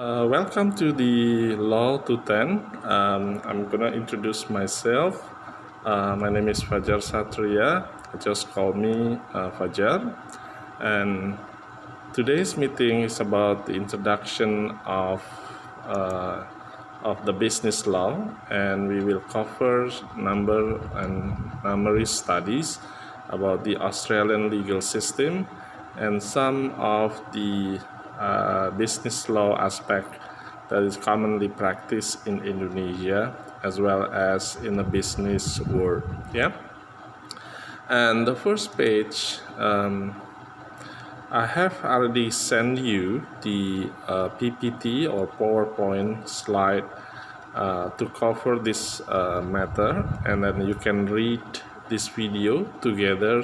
Welcome to the Law to 10. I'm going to introduce myself. My name is Fajar Satria. Just call me Fajar. And today's meeting is about the introduction uh, of the business law, and we will cover numerous studies about the Australian legal system and some of the business law aspect that is commonly practiced in Indonesia as well as in the business world. Yeah. And the first page, I have already sent you the PPT or PowerPoint slide to cover this matter, and then you can read this video together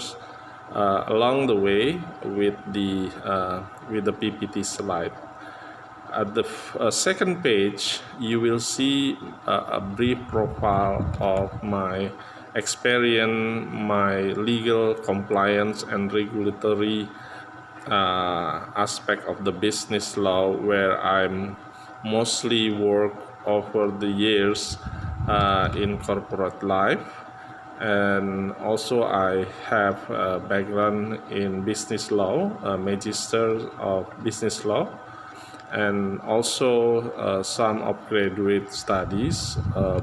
along the way with the PPT slide. At the second page, you will see a brief profile of my experience, my legal compliance and regulatory aspect of the business law, where I'm mostly work over the years in corporate life. And also I have a background in business law, a magister of business law, and also some of graduate studies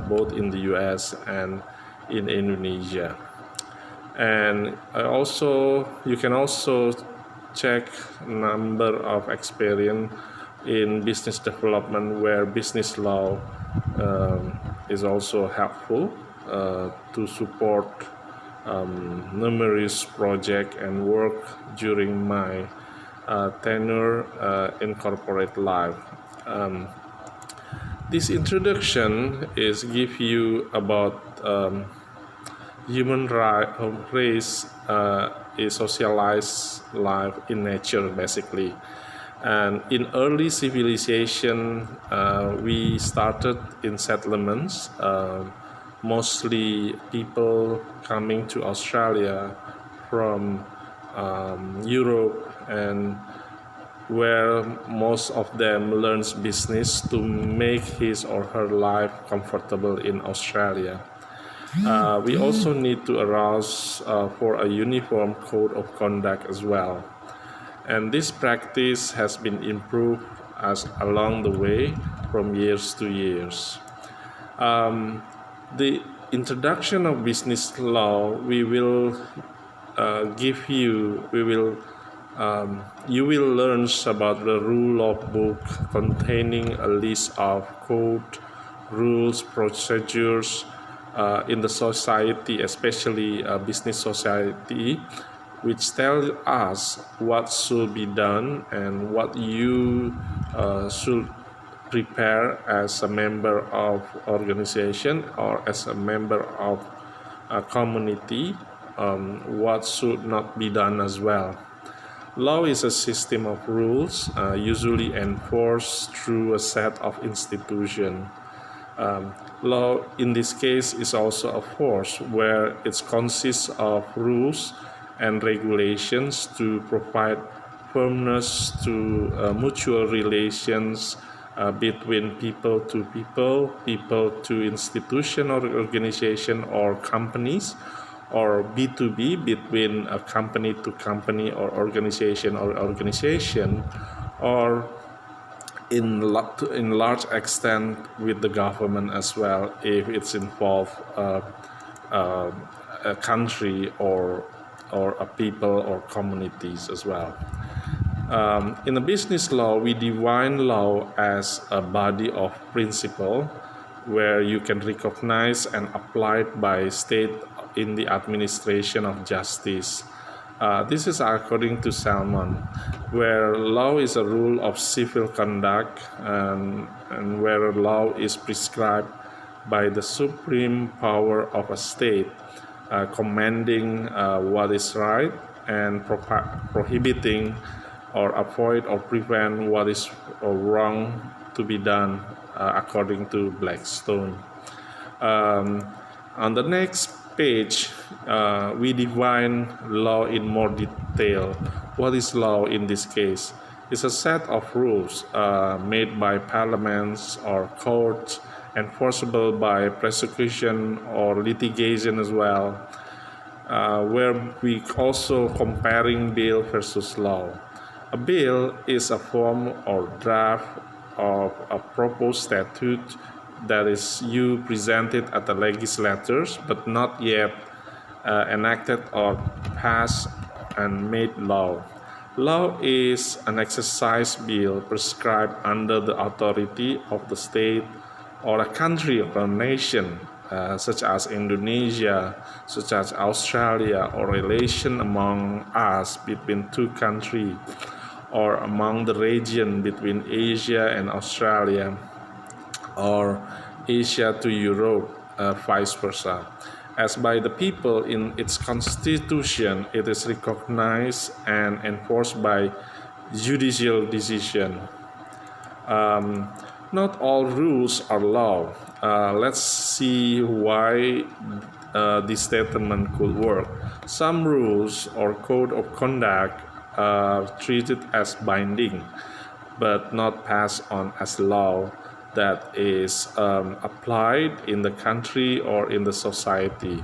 both in the US and in Indonesia. And you can also check number of experience in business development, where business law is also helpful to support numerous projects and work during my tenure in corporate life. This introduction is give you about human race is socialized life in nature, basically. And in early civilization, we started in settlements, mostly people coming to Australia from Europe, and where most of them learns business to make his or her life comfortable in Australia. We also need to arouse for a uniform code of conduct as well. And this practice has been improved along the way from years to years. The introduction of business law, you will learn about the rule of book containing a list of code, rules, procedures in the society, especially business society, which tell us what should be done and what you should prepare as a member of organization or as a member of a community, what should not be done as well. Law is a system of rules usually enforced through a set of institutions. Law in this case is also a force where it consists of rules and regulations to provide firmness to mutual relations between people to people, people to institution or organization or companies, or B2B, between a company to company or organization, or in large extent with the government as well, if it's involved a country or a people or communities as well. In the business law, we define law as a body of principle where you can recognize and apply it by state in the administration of justice. This is according to Salmon, where law is a rule of civil conduct and where law is prescribed by the supreme power of a state, commanding what is right and prohibiting or avoid or prevent what is wrong to be done, according to Blackstone. On the next page, we define law in more detail. What is law in this case? is a set of rules made by parliaments or courts, enforceable by prosecution or litigation as well, where we also comparing bill versus law. A bill is a form or draft of a proposed statute that is you presented at the legislatures but not yet enacted or passed and made law. Law is an exercise bill prescribed under the authority of the state or a country or a nation, such as Indonesia, such as Australia, or relation among us between two countries, or among the region between Asia and Australia, or Asia to Europe, vice versa. As by the people in its constitution, it is recognized and enforced by judicial decision. Not all rules are law. Let's see why this statement could work. Some rules or code of conduct are treated as binding, but not passed on as law that is applied in the country or in the society.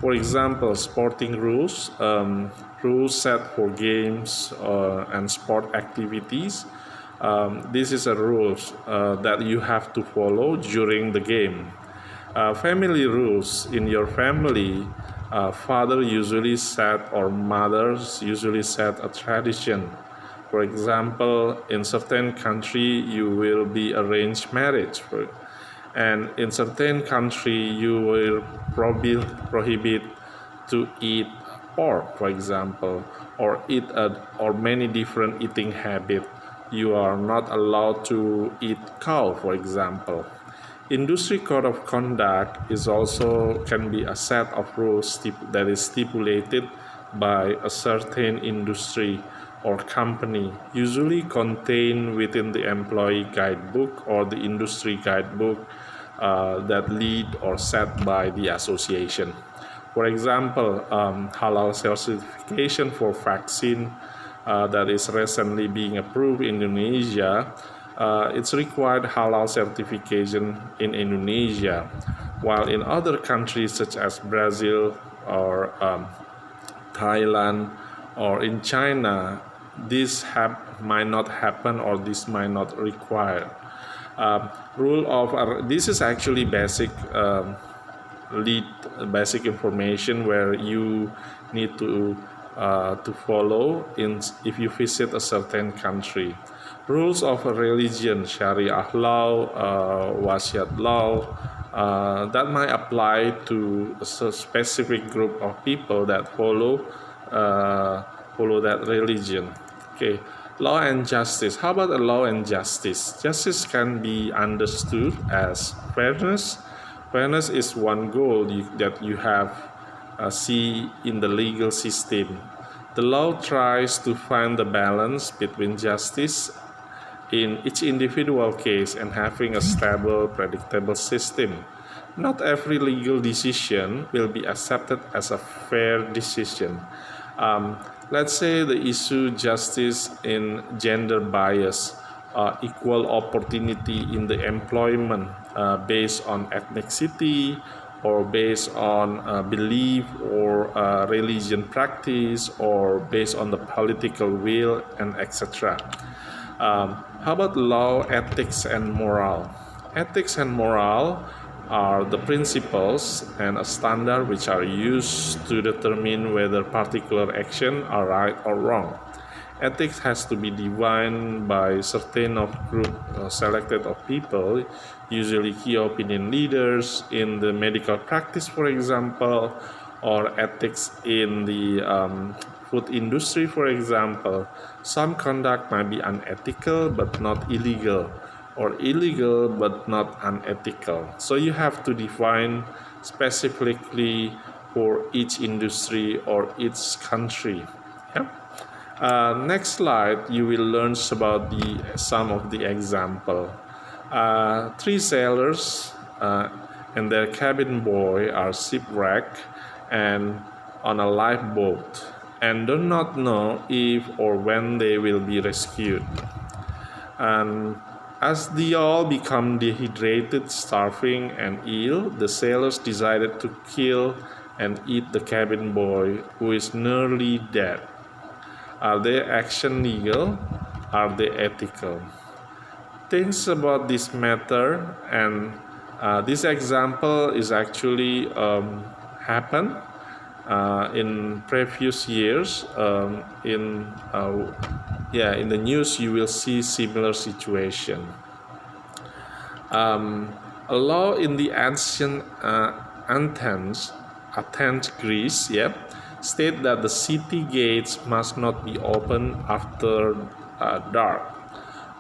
For example, sporting rules, rules set for games and sport activities. This is a rules that you have to follow during the game. Family rules in your family, father usually set or mothers usually set a tradition. For example, in certain country you will be arranged marriage, and in certain country you will prohibit to eat pork, for example, or eat or many different eating habits. You are not allowed to eat cow, for example. Industry code of conduct is also can be a set of rules that is stipulated by a certain industry or company, usually contained within the employee guidebook or the industry guidebook that lead or set by the association. For example, halal certification for vaccine that is recently being approved in Indonesia. It's required halal certification in Indonesia, while in other countries such as Brazil or Thailand or in China, this might not happen or this might not require. Rule of this is actually basic information where you need to follow if you visit a certain country. Rules of a religion, Sharia law, wasiat law, that might apply to a specific group of people that follow that religion. Okay, law and justice. How about a law and justice? Justice can be understood as fairness. Fairness is one goal that you have see in the legal system. The law tries to find the balance between justice in each individual case and having a stable, predictable system. Not every legal decision will be accepted as a fair decision. Let's say the issue justice in gender bias, equal opportunity in the employment based on ethnicity or based on belief or religion practice or based on the political will and etc. How about law, ethics, and moral? Ethics and moral are the principles and a standard which are used to determine whether particular action are right or wrong. Ethics has to be defined by certain of group selected of people, usually key opinion leaders in the medical practice, for example, or ethics in the food industry, for example. Some conduct might be unethical but not illegal, or illegal but not unethical. So you have to define specifically for each industry or each country. Yeah? Next slide, you will learn about some of the example. Three sailors and their cabin boy are shipwrecked and on a lifeboat, and do not know if or when they will be rescued. And as they all become dehydrated, starving, and ill, the sailors decided to kill and eat the cabin boy who is nearly dead. Are their actions legal? Are they ethical? Things about this matter, and this example is actually happened in previous years. In the news you will see similar situation. A law in the ancient Athens, Greece, state that the city gates must not be opened after dark.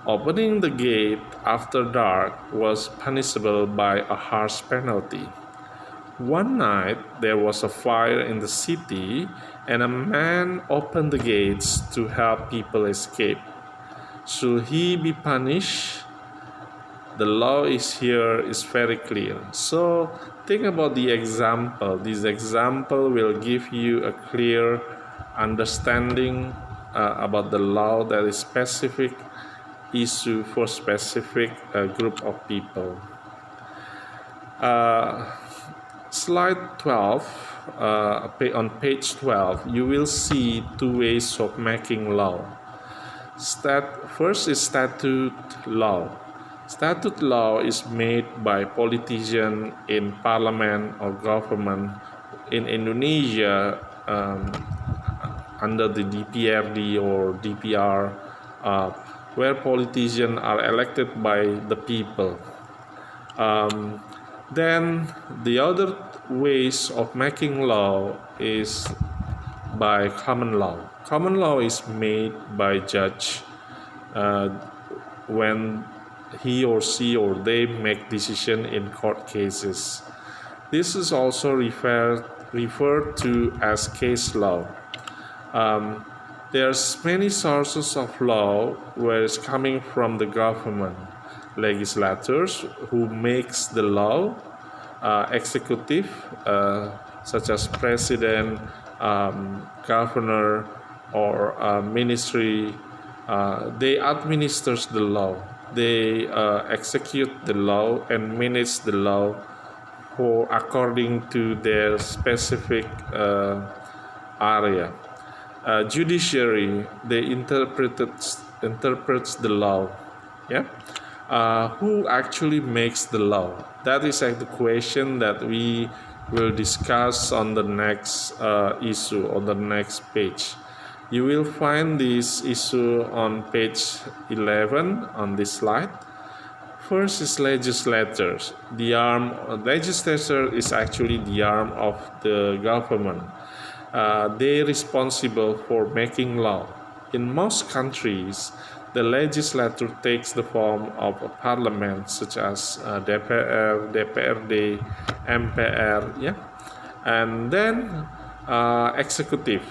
Opening the gate after dark was punishable by a harsh penalty. One night there was a fire in the city, and a man opened the gates to help people escape. Should he be punished? The law is very clear. So think about the example. This example will give you a clear understanding about the law that is specific issue for specific group of people. Slide 12, on page 12, you will see two ways of making law. First is statute law. Statute law is made by politicians in parliament or government. In Indonesia, under the DPRD or DPR, where politicians are elected by the people. Then the other ways of making law is by common law. Common law is made by judge when he or she or they make decision in court cases. This is also referred to as case law. There's many sources of law where it's coming from the government, legislators who makes the law, executive such as president, governor, or ministry. They administers the law. They execute the law and manage the law according to their specific area. Judiciary, they interprets the law. Who actually makes the law? That is the question that we will discuss on the next issue, on the next page. You will find this issue on page 11 on this slide. First is legislators. Legislature is actually the arm of the government. They are responsible for making law. In most countries, the legislature takes the form of a parliament, such as DPR, DPRD, MPR, and then executive.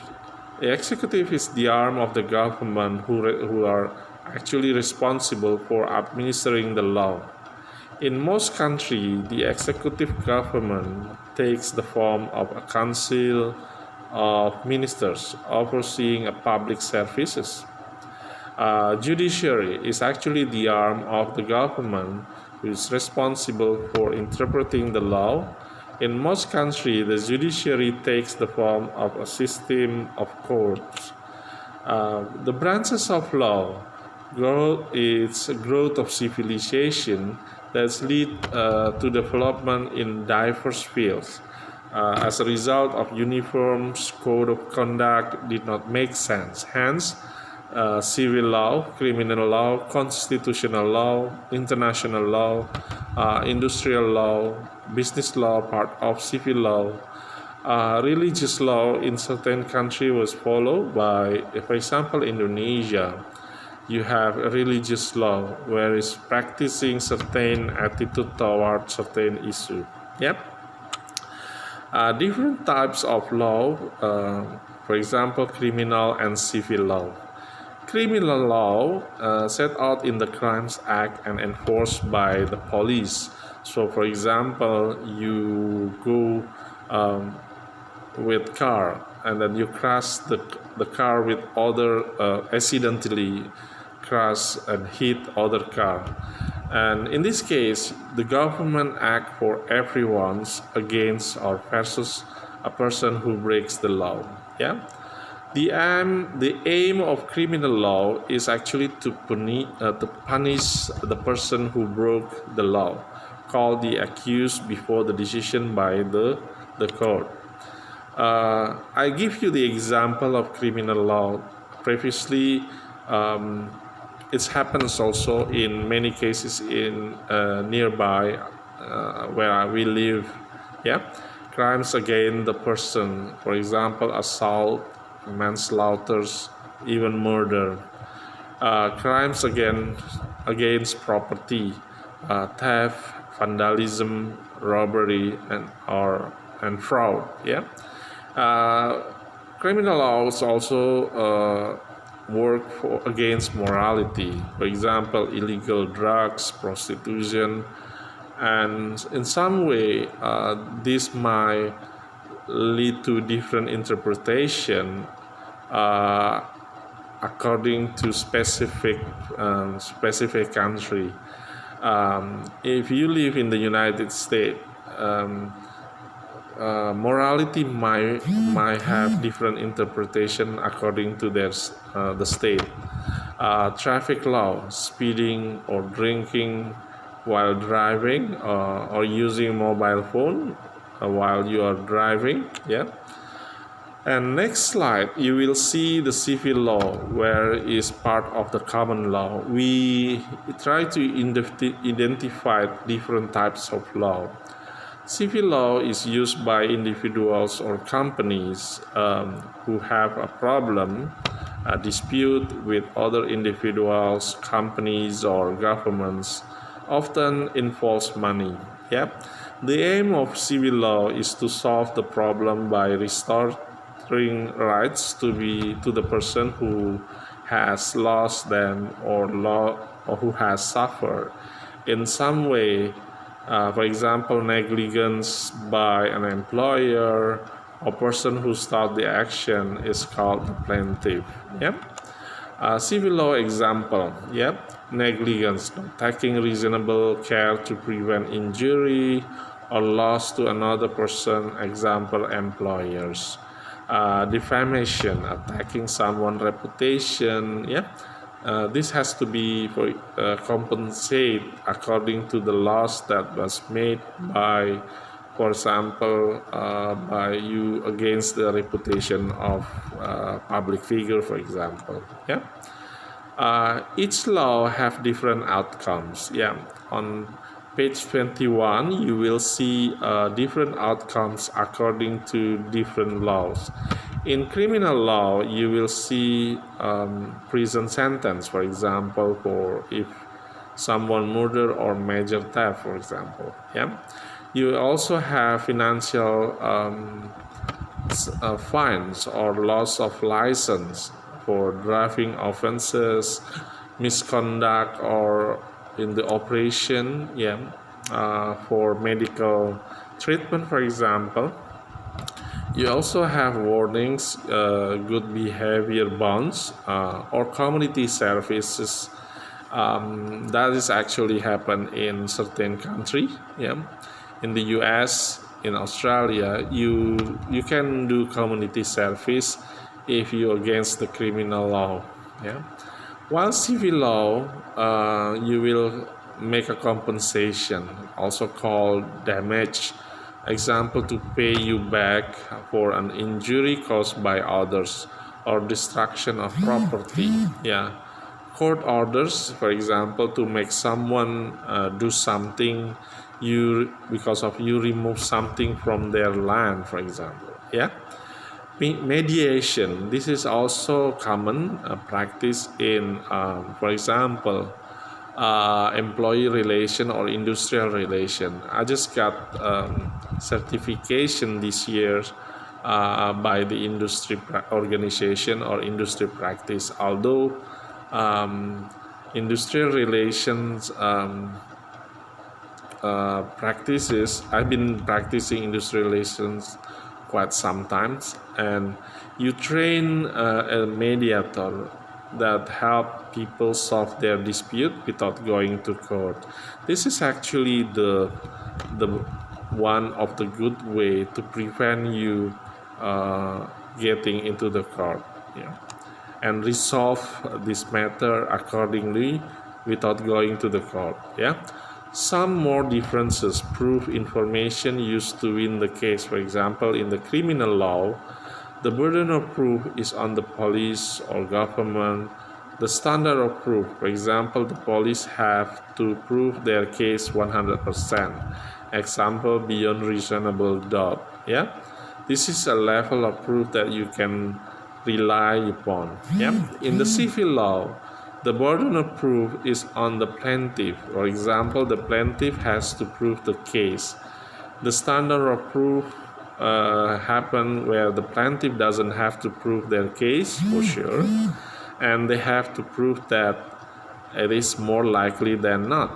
The executive is the arm of the government who are actually responsible for administering the law. In most countries, the executive government takes the form of a council of ministers overseeing public services. Judiciary is actually the arm of the government who is responsible for interpreting the law. In most countries, the judiciary takes the form of a system of courts. The branches of law is a growth of civilization that lead to development in diverse fields. As a result of uniform code of conduct did not make sense. Hence, civil law, criminal law, constitutional law, international law, industrial law, business law, part of civil law, religious law in certain countries was followed by, for example, Indonesia. You have a religious law where it's practicing certain attitude toward certain issue. Different types of law, for example, criminal and civil law. Criminal law set out in the Crimes Act and enforced by the police. So, for example, you go with car and then you crash the car with other, accidentally crash and hit other car. And in this case, the government act for everyone's against or versus a person who breaks the law. Yeah. The aim of criminal law is actually to punish the person who broke the law, called the accused before the decision by the court. I give you the example of criminal law. Previously, it happens also in many cases in nearby where we live. Yeah, crimes against the person, for example, assault, manslaughter, even murder. Crimes against property, theft, vandalism, robbery, and fraud. Yeah. Uh, Criminal laws also work against morality. For example, illegal drugs, prostitution, and in some way, this might lead to different interpretation uh, according to specific country. If you live in the United States, morality might have different interpretation according to the state. Traffic law, speeding or drinking while driving, or using mobile phone while you are driving. Yeah. And next slide, you will see the civil law, where is part of the common law. We try to identify different types of law. Civil law is used by individuals or companies who have a problem, a dispute with other individuals, companies, or governments, often involves money. Yep. The aim of civil law is to solve the problem by restoring rights to the person who has lost them or who has suffered in some way. For example, negligence by an employer or person who started the action is called the plaintiff. Yep. Civil law example. Yep. Negligence, not taking reasonable care to prevent injury or loss to another person. Example, employers. Defamation, attacking someone's reputation. Yeah. This has to be compensate according to the loss that was made by, for example, by you against the reputation of public figure, for example. Yeah. Each law have different outcomes. Yeah. On page 21, you will see different outcomes according to different laws. In criminal law, you will see prison sentence, for example, for if someone murder or major theft, for example. Yeah. You also have financial fines or loss of license for driving offenses, misconduct, or in the operation. Yeah. For medical treatment, for example. You also have warnings, good behavior bonds, or community services. That is actually happen in certain country. Yeah. In the U.S., in Australia, you can do community service if you against the criminal law. Yeah. While civil law, you will make a compensation, also called damage. Example, to pay you back for an injury caused by others or destruction of property. Yeah. Court orders, for example, to make someone do something because of you remove something from their land, for example. Yeah. Mediation, this is also common practice in, for example, employee relation or industrial relation. I just got certification this year by the industry organization or industry practice. Although industrial relations practices, I've been practicing industrial relations quite sometimes, and you train a mediator that help people solve their dispute without going to court. This is actually the one of the good way to prevent you getting into the court, yeah, and resolve this matter accordingly without going to the court. Yeah, some more differences prove information used to win the case. For example, in the criminal law, the burden of proof is on the police or government. The standard of proof, for example, the police have to prove their case 100%. Example, beyond reasonable doubt. Yeah, this is a level of proof that you can rely upon. Yeah, in the civil law, the burden of proof is on the plaintiff. For example, the plaintiff has to prove the case. The standard of proof happen where the plaintiff doesn't have to prove their case for sure, and they have to prove that it is more likely than not.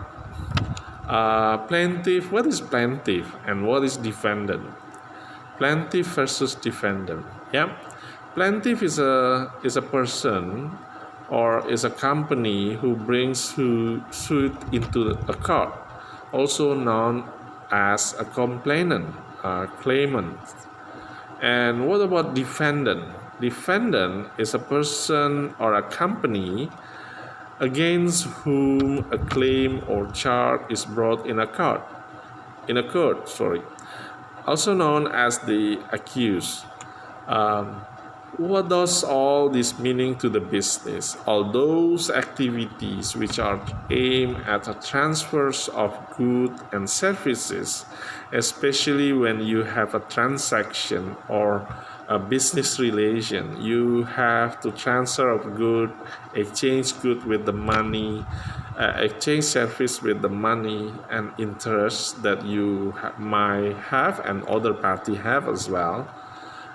Plaintiff, what is plaintiff and what is defendant? Plaintiff versus defendant. Yeah, plaintiff is a person or is a company who brings suit into a court, also known as a complainant, claimant. And what about defendant? Defendant is a person or a company against whom a claim or charge is brought in a court, also known as the accused. What does all this meaning to the business? All those activities which are aimed at the transfers of goods and services, especially when you have a transaction or a business relation, you have to transfer of good, exchange good with the money, exchange service with the money and interest that you might have and other party have as well.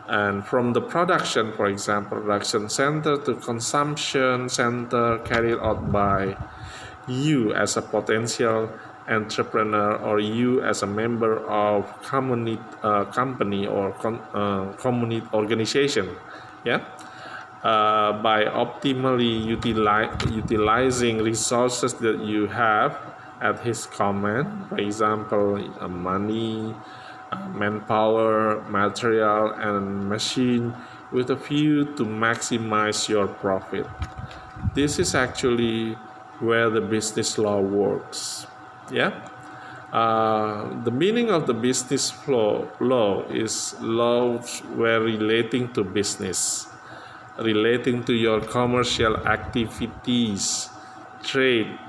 And from the production, for example, production center to consumption center carried out by you as a potential entrepreneur or you as a member of company or community organization, yeah, by optimally utilizing resources that you have at his command, for example, money, manpower, material, and machine, with a view to maximize your profit. This is actually where the business law works. Yeah, the meaning of the business law is laws where relating to business, relating to your commercial activities, trade,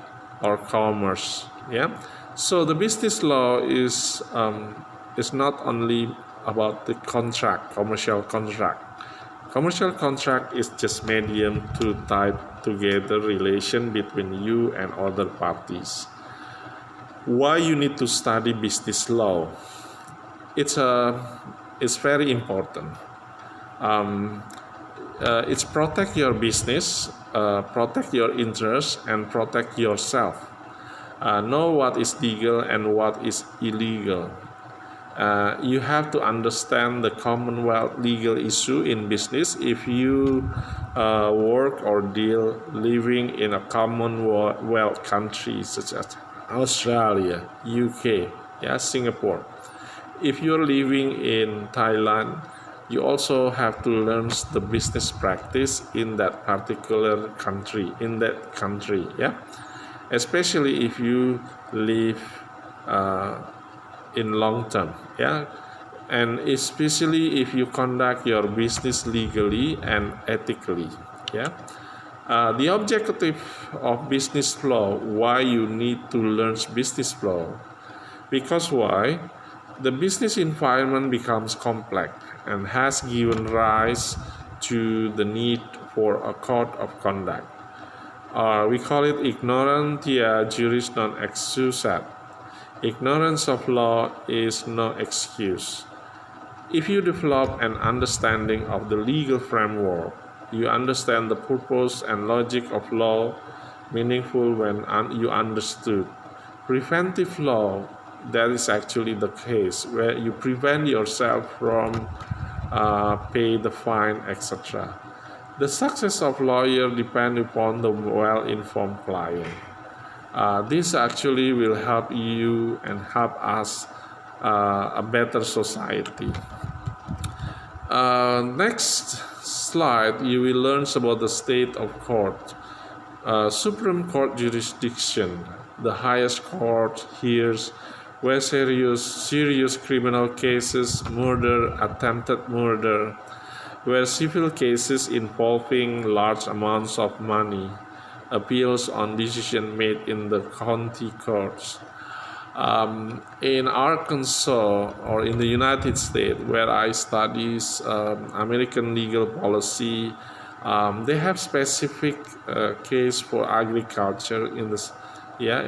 or commerce. Yeah, so the business law is not only about the contract, commercial contract. Commercial contract is just medium to tie together relation between you and other parties. Why you need to study business law? It's very important. It's protect your business, protect your interests, and protect yourself. Know what is legal and what is illegal. You have to understand the Commonwealth legal issue in business if you work or deal living in a Commonwealth country such as Australia, UK, yeah, Singapore. If you're living in Thailand, you also have to learn the business practice in that particular country, yeah, especially if you live in long term, yeah, and especially if you conduct your business legally and ethically, yeah. The objective of business law, why you need to learn business law, because why? The business environment becomes complex and has given rise to the need for a code of conduct. We call it ignorantia juris non excusat. Ignorance of law is no excuse. If you develop an understanding of the legal framework, you understand the purpose and logic of law, meaningful when you understood. Preventive law, that is actually the case where you prevent yourself from pay the fine, etc. The success of lawyer depends upon the well-informed client. This actually will help you and help us a better society. Next slide, you will learn about the state of court. Supreme Court jurisdiction, the highest court hears where serious criminal cases, murder, attempted murder, where civil cases involving large amounts of money, appeals on decision made in the county courts. In Arkansas or in the United States, where I study American legal policy, they have specific case for agriculture in this,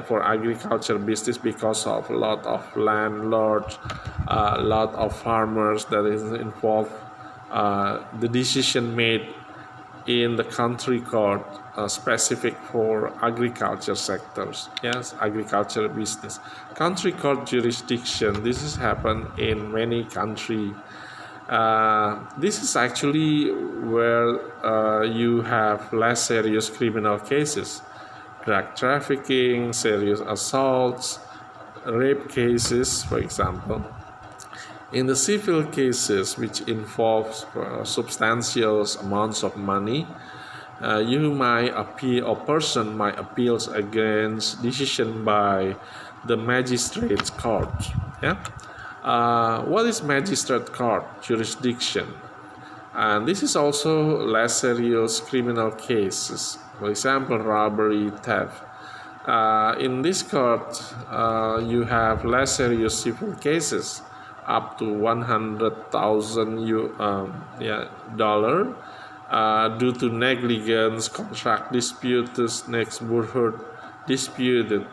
for agriculture business because of a lot of landlords, a lot of farmers that is involved. The decision made in the country court specific for agriculture sectors, agriculture business. Country court jurisdiction, this has happened in many countries. This is actually where you have less serious criminal cases, drug trafficking, serious assaults, rape cases, for example. In the civil cases, which involves substantial amounts of money, you might appeal, or person might appeal against decision by the magistrate court. What is magistrate court jurisdiction? And this is also less serious criminal cases, for example, robbery, theft. In this court, you have less serious civil cases, up to $100,000 due to negligence, contract disputes, neighborhood dispute.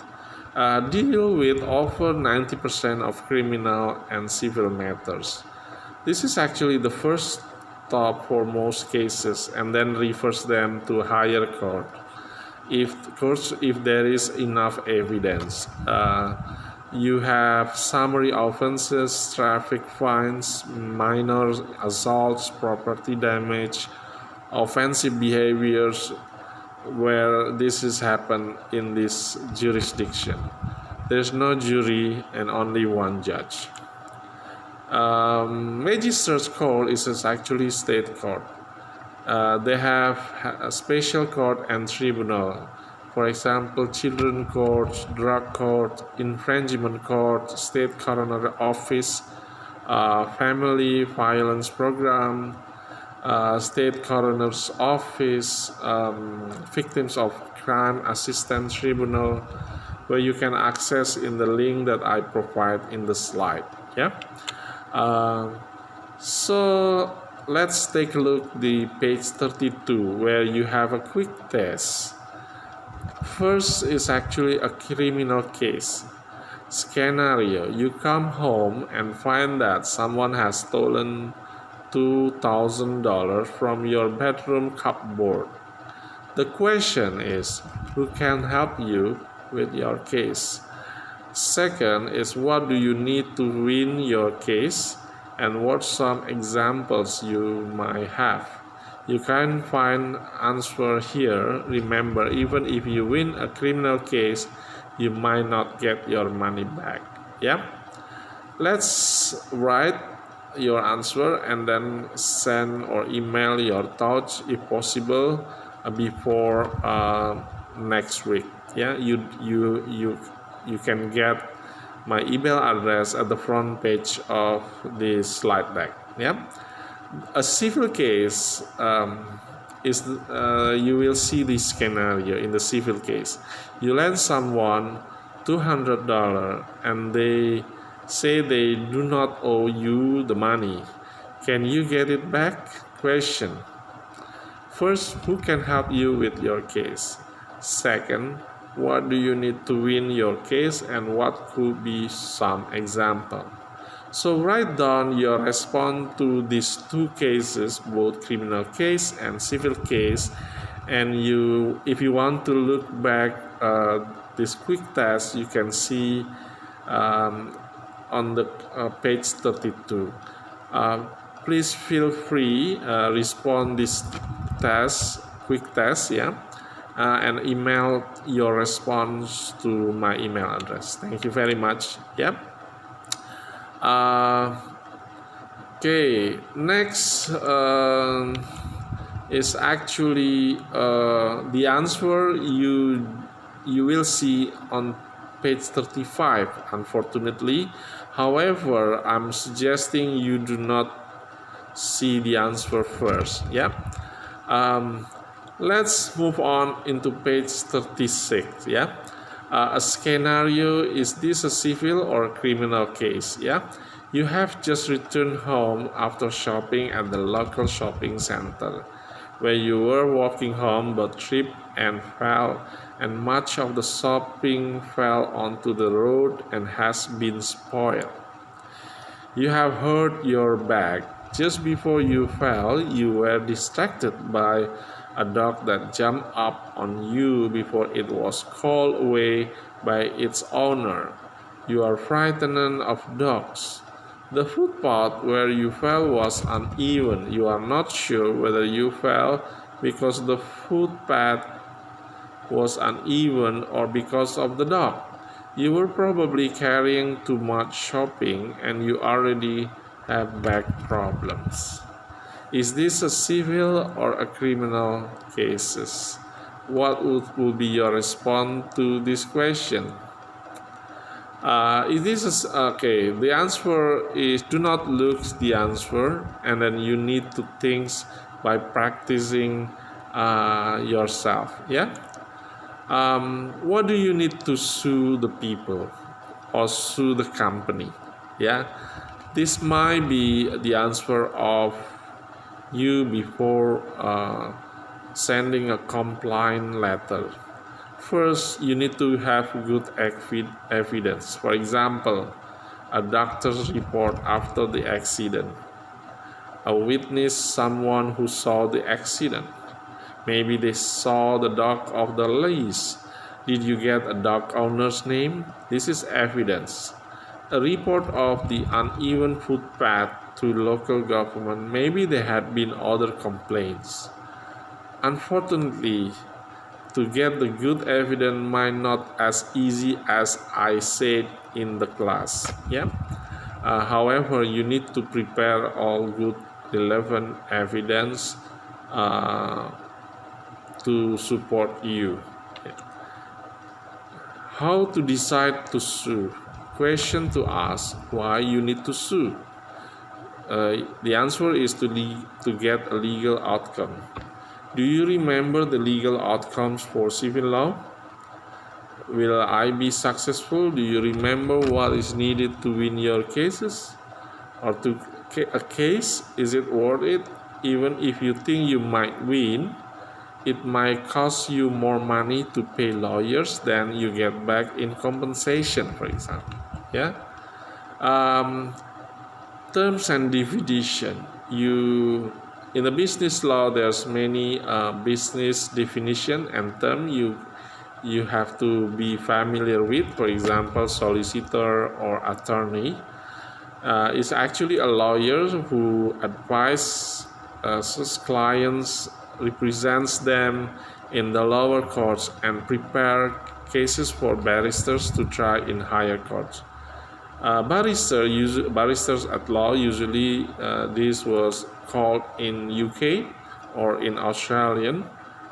Deal with over 90% of criminal and civil matters. This is actually the first stop for most cases, and then refers them to higher court if there is enough evidence. You have summary offenses, traffic fines, minor assaults, property damage, offensive behaviors, where this has happened in this jurisdiction. There's no jury and only one judge. Magistrates court is actually state court. They have a special court and tribunal. For example, children court, drug court, infringement court, state coroner office, family violence program, state coroner's office, victims of crime assistance tribunal, where you can access in the link that I provide in the slide. So let's take a look the page 32, where you have a quick test. First is actually a criminal case scenario. You come home and find that someone has stolen $2,000 from your bedroom cupboard. The question is, who can help you with your case? Second is, what do you need to win your case, and what some examples you might have. You can find answer here. Remember, even if you win a criminal case, you might not get your money back. Let's write your answer and then send or email your thoughts if possible before next week. You can get my email address at the front page of the slide deck. A civil case is you will see this scenario. In the civil case, you lend someone $200 and they say they do not owe you the money. Can you get it back? Question. First, who can help you with your case? Second, what do you need to win your case, and what could be some example? So write down your response to these two cases, both criminal case and civil case, and if you want to look back this quick test, you can see on the page 32. Please feel free respond this quick test, yeah, and email your response to my email address. Thank you very much. Yep. Okay, next is actually the answer you will see on page 35, unfortunately. However, I'm suggesting you do not see the answer first. Yeah. Let's move on into page 36. Yeah. A scenario: is this a civil or criminal case? Yeah. You have just returned home after shopping at the local shopping center, where you were walking home but tripped and fell, and much of the shopping fell onto the road and has been spoiled. You have hurt your back. Just before you fell, you were distracted by a dog that jumped up on you before it was called away by its owner. You are frightened of dogs. The footpath where you fell was uneven. You are not sure whether you fell because the footpath was uneven or because of the dog. You were probably carrying too much shopping and you already have back problems. Is this a civil or a criminal case? What would be your response to this question? If this is okay, the answer is do not look the answer, and then you need to think by practicing yourself. Yeah. What do you need to sue the people or sue the company? Yeah, this might be the answer of you before sending a complaint letter. First, you need to have good evidence. For example, a doctor's report after the accident, a witness, someone who saw the accident. Maybe they saw the dog off the leash. Did you get a dog owner's name? This is evidence. A report of the uneven footpath to local government. Maybe there had been other complaints. Unfortunately, to get the good evidence might not as easy as I said in the class. Yeah. However, you need to prepare all good relevant evidence to support you. How to decide to sue? Question to ask: why you need to sue? The answer is to get a legal outcome. Do you remember the legal outcomes for civil law? Will I be successful? Do you remember what is needed to win your cases? Or to a case, is it worth it? Even if you think you might win, it might cost you more money to pay lawyers than you get back in compensation, for example. Yeah. Terms and definition. In the business law, there's many business definition and term you have to be familiar with. For example, solicitor or attorney is actually a lawyer who advises clients, represents them in the lower courts, and prepare cases for barristers to try in higher courts. Barristers at law, usually this was called in UK or in Australian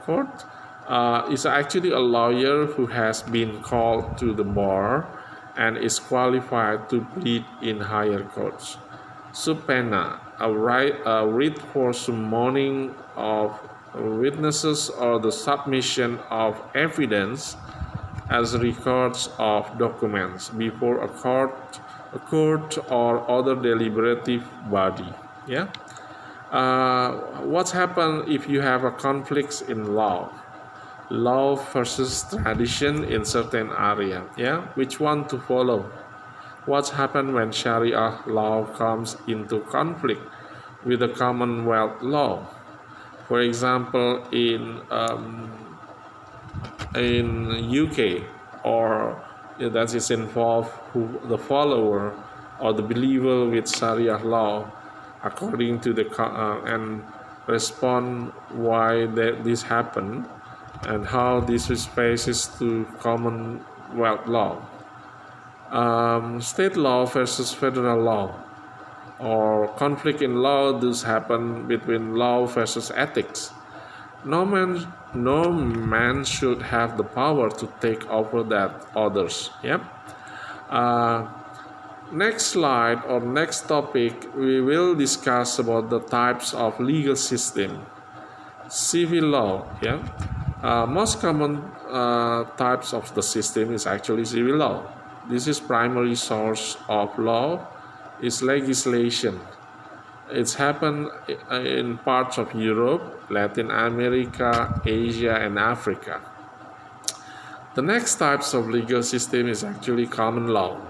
court, is actually a lawyer who has been called to the bar and is qualified to plead in higher courts. Subpoena, a writ for summoning of witnesses or the submission of evidence as records of documents before a court or other deliberative body. Yeah. What's happened if you have a conflict in law versus tradition in certain area? Yeah, which one to follow? What's happened when Sharia law comes into conflict with the Commonwealth law? For example, in UK, or that is involved the follower or the believer with Sharia law, according to the and respond why this happened and how this is faces to Commonwealth law. State law versus federal law, or conflict in law does happen between law versus ethics. No man should have the power to take over that others. Yep. Uh, Next slide or next topic, we will discuss about the types of legal system. Civil law. Yeah. Most common types of the system is actually civil law. This is primary source of law is legislation. It's happened in parts of Europe, Latin America, Asia, and Africa. The next types of legal system is actually common law.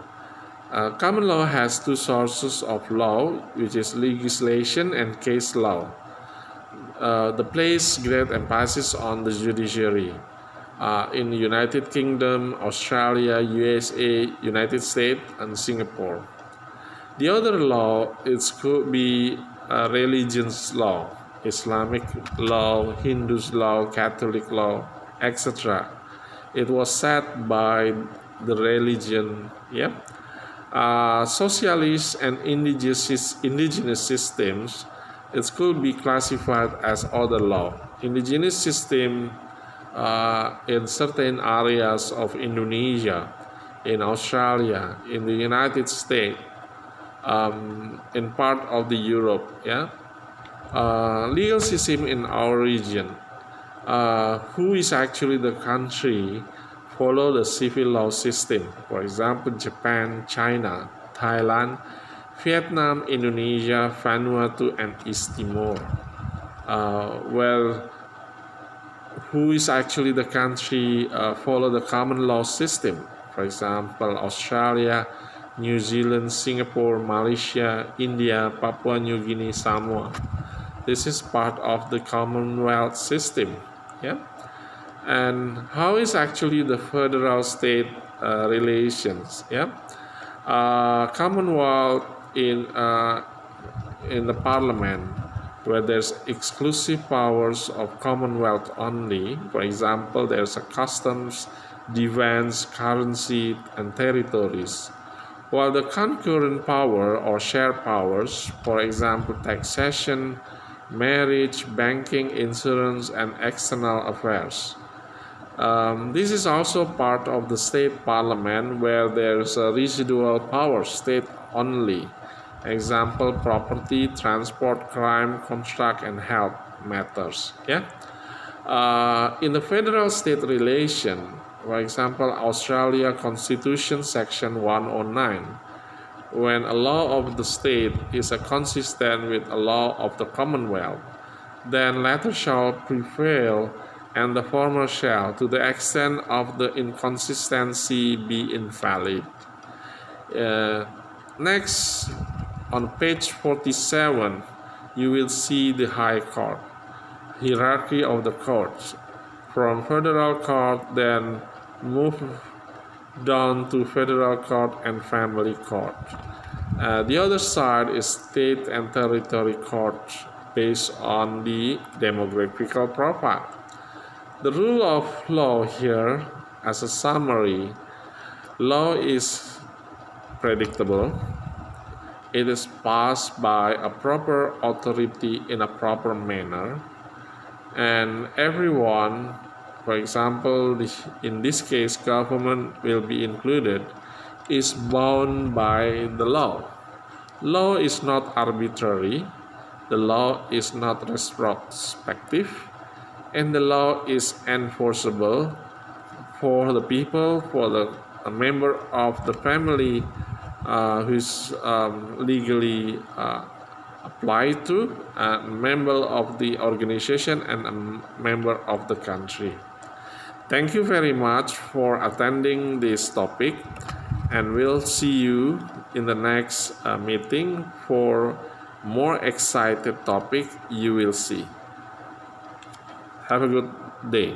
Common law has two sources of law, which is legislation and case law. The place great emphasis on the judiciary. In the United Kingdom, Australia, USA, United States, and Singapore. The other law, it could be religion's law, Islamic law, Hindu law, Catholic law, etc. It was set by the religion. Yeah. Socialist and indigenous systems, it could be classified as other law. Indigenous system in certain areas of Indonesia, in Australia, in the United States, in part of the Europe. Yeah. Legal system in our region. Who is actually the country follow the civil law system? For example, Japan, China, Thailand, Vietnam, Indonesia, Vanuatu, and East Timor. Who is actually the country follow the common law system? For example, Australia, New Zealand, Singapore, Malaysia, India, Papua New Guinea, Samoa. This is part of the Commonwealth system. Yeah. And how is actually the federal state relations? Yeah. Commonwealth in the parliament, where there's exclusive powers of Commonwealth only. For example, there's a customs, defense, currency, and territories. While the concurrent power or shared powers, for example, taxation, marriage, banking, insurance, and external affairs. This is also part of the state parliament, where there's a residual power, state only. Example, property, transport, crime, construct, and health matters. Yeah. In the federal-state relation, for example, Australia Constitution Section 109, when a law of the state is consistent with a law of the Commonwealth, then latter shall prevail, and the former shall, to the extent of the inconsistency, be invalid. Next, on page 47, you will see the High Court, hierarchy of the courts. From federal court, then move down to federal court and family court. The other side is state and territory court based on the demographical profile. The rule of law here, as a summary, law is predictable. It is passed by a proper authority in a proper manner, and everyone, for example, in this case, government will be included, is bound by the law. Law is not arbitrary, the law is not retrospective, and the law is enforceable for the people, for the a member of the family who is legally applied to, a member of the organization, and a member of the country. Thank you very much for attending this topic, and we'll see you in the next meeting for more excited topic you will see. Have a good day.